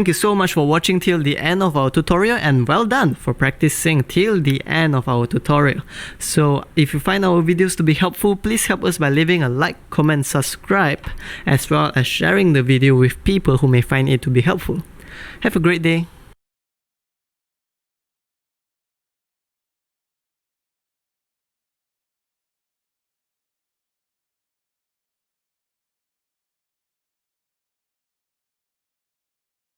Thank you so much for watching till the end of our tutorial, and well done for practicing till the end of our tutorial. So if you find our videos to be helpful, please help us by leaving a like, comment, subscribe, as well as sharing the video with people who may find it to be helpful. Have a great day.